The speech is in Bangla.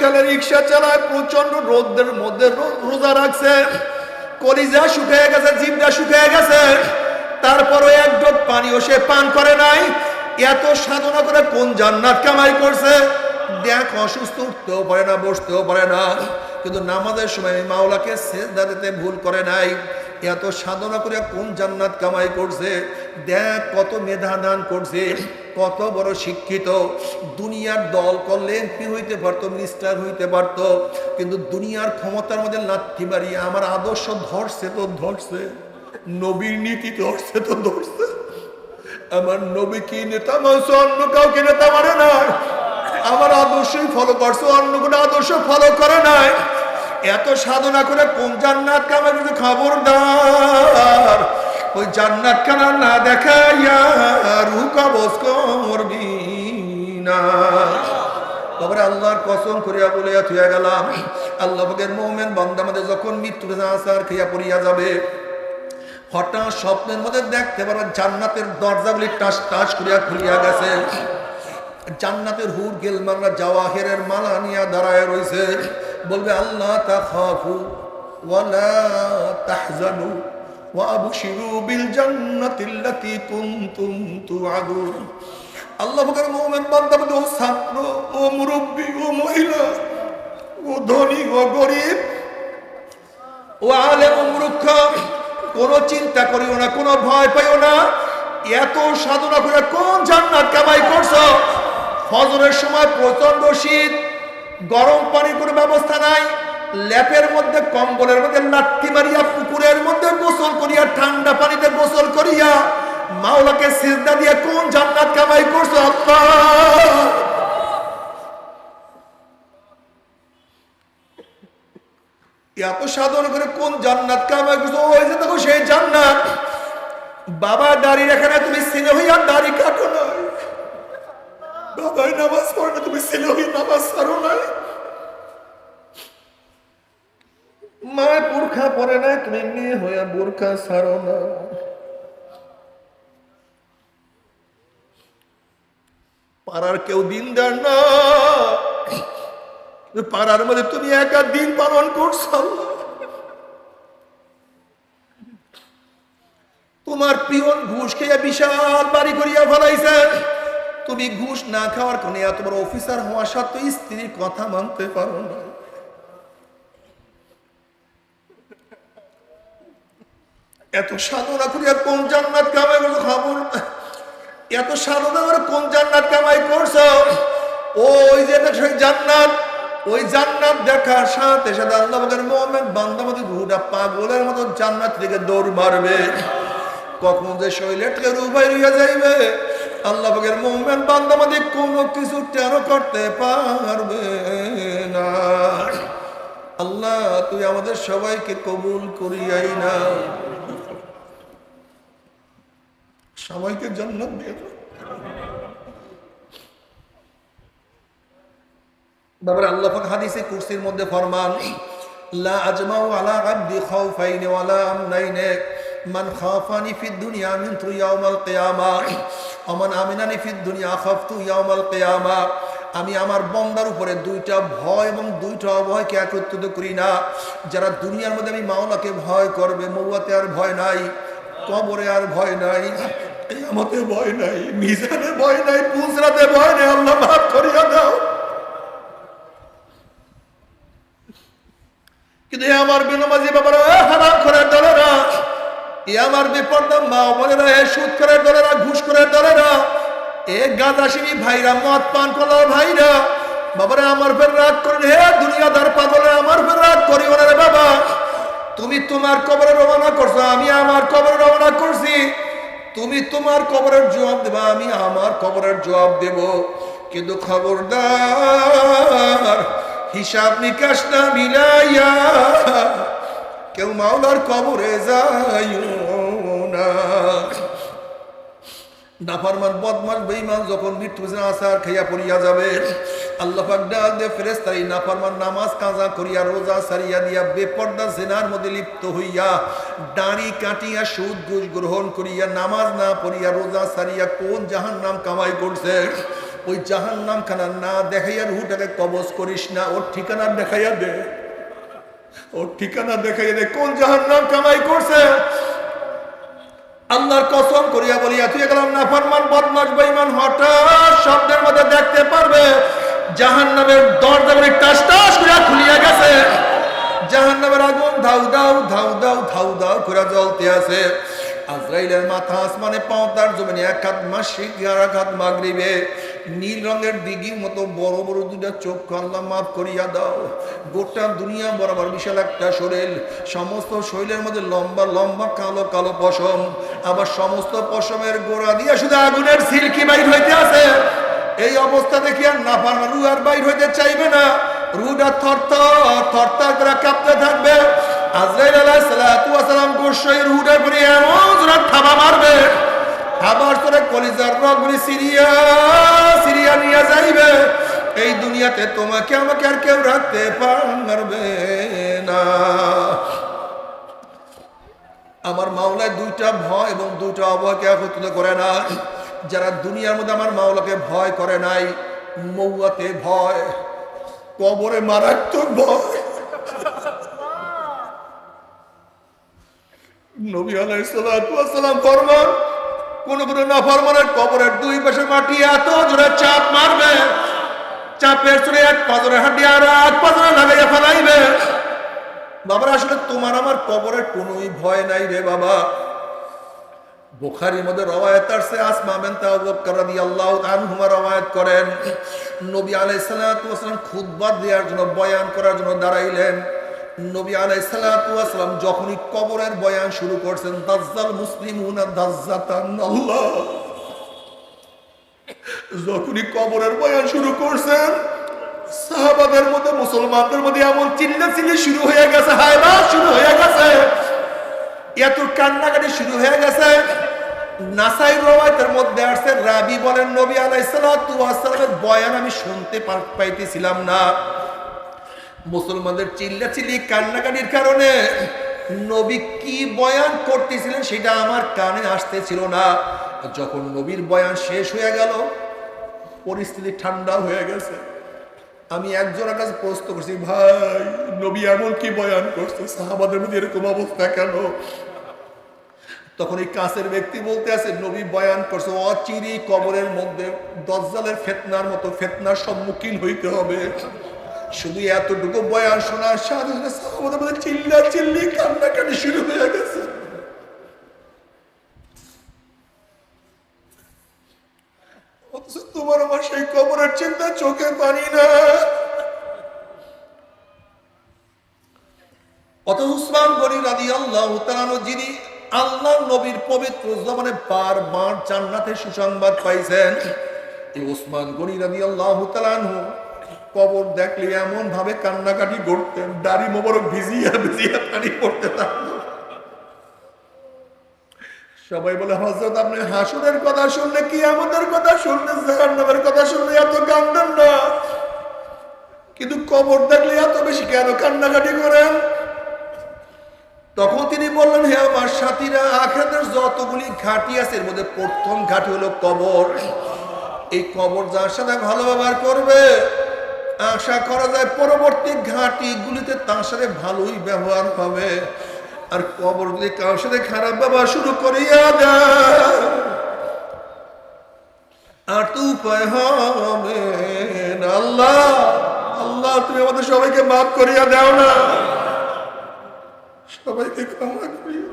বিকালে রিক্সা চালায়, প্রচন্ড রোদের মধ্যে রোজা রাখছে, কলিজা শুকিয়ে গেছে, জিভটা শুকিয়ে গেছে, তারপরও এক ঢোক পানিও সে পান করে নাই। এত সাধনা করে কোন জান্নাত কামাই করছে? দেখ, অসুস্থ, উঠতেও পারে না, বসতেও পারে না, কিন্তু নামাজের সময় মাওলাকে সেজদা দিতে ভুল করে নাই। এত সাধনা করে কোন জান্নাত কামাই করছে? দেখ কত মেধা দান করছে, কত বড় শিক্ষিত। দুনিয়ার দল করলে এমপি হইতে পারতো, মিনিস্টার হইতে পারতো, কিন্তু দুনিয়ার ক্ষমতার মধ্যে লাথি মারিয়ে আমার আদর্শ ধরছে তো ধরছে, নবীর নীতি ধরছে তো ধরছে। আমার নবী কি নেতা মানছে, অন্য কাউকে নেতা মানে না। আমার আদর্শই ফলো করছে, অন্য কোনো আদর্শ ফলো করে নাই। এত সাধনা করে কোন জান্নাত কামাই করছে? খবরদার, ওই জান্নাত খানা না দেখাইয়া রুহ কবজ করবি না। তারপরে আল্লাহর কসম করিয়া বলিয়া থুয়া গেলাম, আল্লাহ পাকের মুমিন বান্দা আমাদের যখন মৃত্যু আসার খেয়া পড়িয়া যাবে, হঠাৎ স্বপ্নের মধ্যে দেখতে পারবেন জান্নাতের দরজাগুলি টাস টাস করিয়া খুলিয়া গেছে। জান্নাতের হুর গেলমানরা জাওয়াহিরের মালা নিয়ে দাঁড়ায় রয়েছে, বলবে আল্লাহ তাখাফু ওয়ালা তাহজানু ওয়া আবশিরু বিল জান্নাতিল্লাতী কুনতুম তুআদুন। আল্লাহ পাকের মুমিন বান্দা ও ছাত্র, ও মুরব্বী, ও মহিলা, ও ধনী, ও গরিব, ও আলেম, ও মূর্খ, কোনো চিন্তা করিও না, কোনো ভয় পাইও না। এত সাধনা করে কোন জান্নাত কামাই করছো? ফজরের সময় প্রচন্ড শীত, গরম পানির কোনো ব্যবস্থা নাই, ল্যাপের মধ্যে কম্বলের মধ্যে লাঠি মারিয়া পুকুরের মধ্যে গোসল করিয়া, ঠান্ডা পানিতে গোসল করিয়া মাওলাকে সিজদা দিয়ে কোন জান্নাত কামাই করছো? আল্লাহ, এত সাধনা করে কোন জান্নাত কামাই করছো? ওই যে দেখো সেই জান্নাত। বাবা দাড়ি রাখে না, তুমি ছেলে হইয়া দাড়ি কাটো না। বাবাই নামাজ পড়ে না, তুমি ছেলে হইয়া নামাজ ছাড়ো না। মা বোরখা পরে না, তুমি মেয়ে হইয়া বোরখা ছাড়ো না। পাড়ার কেউ দিনদার না, পাড়ার মধ্যে তুমি একা দিন পালন করছো। তোমার পিয়ন ঘুষ খেয়ে বিশাল বাড়ি করিয়া ফেলাইছে, তুমি ঘুষ না খাওয়ার কারণে এত বড় অফিসার হওয়া সত্ত্বেও স্ত্রীর কথা মানতে পারো না। এত সাধনা করিয়া কোন জান্নাত কামাই করছো? খবর, এত সাধনা করে কোন জান্নাত কামাই করছো? ওই যে জান্নাত, ওই জান্নাত দেখার সাথে সাথে আল্লাহ পাকের মুমিন বান্দা মধ্যে রূহটা পাগলের মতো জান্নাত থেকে দৌড় মারবে। কখন যে শরীরে থেকে রূহ বাইর হইয়া যাইবে, আল্লাহ পাকের মুমিন বান্দা মধ্যে কোনো কিছু টেরো করতে পারবে না। আল্লাহ, তুই আমাদের সবাইকে কবুল করিয়াই না, সবাইকে জান্নাত দিয়ে দাও। তারপরে আল্লাহ পাক হাদিসে কুরসির মধ্যে ফরমান, লা আজমাউ আলা আবদি খাউফাইনি ওয়ালা আমনাইনি, মান খাফানি ফিদ দুনিয়া মিনতু ইয়াউমাল কিয়ামাহ ওয়া মান আমিনানি ফিদ দুনিয়া খাফতু ইয়াউমাল কিয়ামাহ। আমি আমার বান্দার উপরে দুইটা ভয় এবং দুইটা অভয়কে একত্রিত করি না। যারা দুনিয়ার মধ্যে আমি মাওলাকে ভয় করবে, মওয়াতে আর ভয় নাই, কবরে আর ভয় নাই, কিয়ামতে ভয় নাই, মিজানে ভয় নাই, পুজরাতে ভয় নাই। আল্লাহ মাফ করিয়া দাও। কিন্তু আমার বেনামাজি বাবারা, হারাম করার দলেরা, আমার বেপরদা মা বোনেরা, সুদ করার দলেরা, ঘুষ করার দলেরা, গাঁদাসিনী ভাইরা, মদ পান করার ভাইরা, বাবারা আমার ফের রাগ করেন। হে দুনিয়াদার পাগলে, আমার ফের রাগ করি ওরা। রে বাবা, তুমি তোমার কবরে রওনা করছো, আমি আমার কবরে রওনা করছি। তুমি তোমার কবরের জবাব দেবা, আমি আমার কবরের জবাব দেব। কিন্তু খবরদার, হিসাব নিকাশ না মিলাইয়া কেউ মাওলার কবরে যাইও না। নাফরমান, বদমাশ, বেঈমান যখন মৃত্যু আসার খাইয়া পড়িয়া যাবে, আল্লাহ পাক ডাক দে ফেরেশতারা, নাফরমান নামাজ কাজা করিয়া, রোজা সারিয়া দিয়া, বেপরদা জিনার মধ্যে লিপ্ত হইয়া, দাড়ি কাটিয়া, সুদ ঘুষ গ্রহণ করিয়া, নামাজ না পড়িয়া, রোজা সারিয়া কোন জাহান্নাম কামাই করছে, ওই জাহান্নাম খানা না দেখাইয়া রুহটাকে কবজ করিস না, ওর ঠিকানা দেখাইয়া দে, ওর ঠিকানা দেখাইয়া দে কোন জাহান্নাম কামাই করছে। আল্লাহর কসম করিয়া বলিয়া তুই গেলাম নাফরমান বদমাশ বেঈমান, হঠাৎ শব্দের মধ্যে দেখতে পারবে জাহান্নামের দরজাগুলি টাস টাস করে খুলিয়া গেছে, জাহান্নামের আগুন ধাউ দাউ ধাউ দাউ ধাউ দাউ করে জ্বলতে আছে। আজরাইলের মাথা আসমানে, পাও তার জমিনে, এক হাত মাসিক আর এক হাত মাগরিবে। নীল রঙের দিঘির মতো বড় বড় দুটা চোখ, আল্লাহ মাফ করিয়া দাও। গোটা দুনিয়া বরাবর বিশাল একটা শরীর, সমস্ত শরীরের মধ্যে লম্বা লম্বা কালো কালো পশম, আবার সমস্ত পশমের গোড়া দিয়ে শুধু আগুনের সিল্কি বাইর হইতে আছে। এই অবস্থা দেখি আর নাফরমান রূহ আর বাইর হইতে চাইবে না, রূহটা থরথর থরথর করে কাঁপতে থাকবে। আজরাইল আলাইহিস সালাতু ওয়াস সালাম গোশাই রূহটার উপরে এমন জোরে থাবা মারবে, আবার তোরে কলিজার রগগুলি সিরিয়া সিরিয়া নিয়ে যাইবে। এই দুনিয়াতে তোমাকে আমাকে আর কেউ রাখতে পারবে না। আমার মাওলায় দুইটা ভয় এবং দুইটা অভয়কে একত্রিত করে না। যারা দুনিয়ার মধ্যে আমার মাওলাকে ভয় করে নাই, মৌয়াতে ভয়, কবরে মারাত্মক ভয়। নবী আলাইহিস সালাতু ওয়াস সালাম ফরমান, কোন কোন নাফরমানের কবরের দুই পাশে মাটি এত জোরে চাপ মারবে, চাপের চড়ে এক পাজরের হাড্ডি আর এক পাজরে লাগাইয়া ফেলাইবে। বাবার আসলে তোমার আমার কবরের কোনোই ভয় নাই রে বাবা। বুখারীর মধ্যে রওয়ায়াত আছে, আসমা বিনত আবু বকর রাদিয়াল্লাহু আনহুমা রওয়ায়াত করেন, নবী আলাইহিস সালাতু ওয়াস সালাম খুতবা দেওয়ার জন্য, বয়ান করার জন্য দাঁড়াইলেন। নবী আলাইহিস সালাতু ওয়াস সালাম যখনই কবরের বয়ান শুরু করছেন, দাজ্জাল মুসলিমুনা দাজ্জাতান আল্লাহ, যখনই কবরের বয়ান শুরু করছেন, সাহাবাদের মধ্যে, মুসলমানদের মধ্যে এমন চিল্লাচিল্লি শুরু হয়ে গেছে, হায়রাত শুরু হয়ে গেছে, এত কান্নাকাটি শুরু হয়ে গেছে। নাসাই রওয়ায়াতের মধ্যে আসছে, রাবি বলেন নবী আলাইহিস সালাতু ওয়াস সালামের বয়ান আমি শুনতে পাইতেছিলাম না। মুসলমানদের চিল্লাচিল্লি কান্নাকাটির কারণে নবী কি বয়ান করতেছিলেন সেটা আমার কানে আসতেছিল না। যখন নবীর বয়ান শেষ হয়ে গেল, পরিস্থিতি ঠান্ডা হয়ে গেছে। আমি একজনের কাছে প্রশ্ন করছি, ভাই নবী এমন কি বয়ান করছে, সাহাবাদের মধ্যে এরকম অবস্থা কেন? তখন এই কাছের ব্যক্তি বলতে আছে, নবী বয়ান করছে অচিরি কবরের মধ্যে দাজ্জালের ফিতনার মতো ফিতনার সম্মুখীন হইতে হবে। শুধু এতটুকু বয়ান শোনার সাথে সাথে সাহাবাদের মধ্যে চিল্লাচিল্লি কান্নাকাটি শুরু হয়ে গেছে। অথচ তোমার আমার সেই কবরের চিন্তা চোখে পানি না। অথচ উসমান গনি রাদিয়াল্লাহু তাআলা, যিনি আল্লাহর নবীর পবিত্র জবানে বারবার জান্নাতের সুসংবাদ পাইছেন, এই উসমান গনি রাদিয়াল্লাহু তাআলা কবর দেখলে এমন ভাবে কান্নাকাটি করতেন, দাড়ি মোবারক ভিজিয়া ভিজিয়া পানি পড়তে থাকতো। সবাই বলে, হযরত আপনি হাসরের কথা শুনলে, কিয়ামতের কথা শুনলে, জাহান্নামের কথা শুনলে এত কান্দেন না, কিন্তু কবর দেখলে এত বেশি কেন কান্নাকাটি করেন? তখন তিনি বললেন, হে আমার সাথীরা, আখিরাতের যতগুলি ঘাঁটি আছে এর মধ্যে প্রথম ঘাঁটি হলো কবর। এই কবর যার সাথে ভালো ব্যবহার করবে, আশা করা যায় পরবর্তী ঘাঁটি গুলিতে তার সাথে ভালোই ব্যবহার হবে। আর কবর যদি কারোর সাথে খারাপ ব্যবহার শুরু করিয়া দেয়, আর তো উপায় হবে না। আল্লাহ আল্লাহ, তুমি আমাদের সবাইকে মাফ করিয়া দাও না, সবাইকে ক্ষমা করিয়া।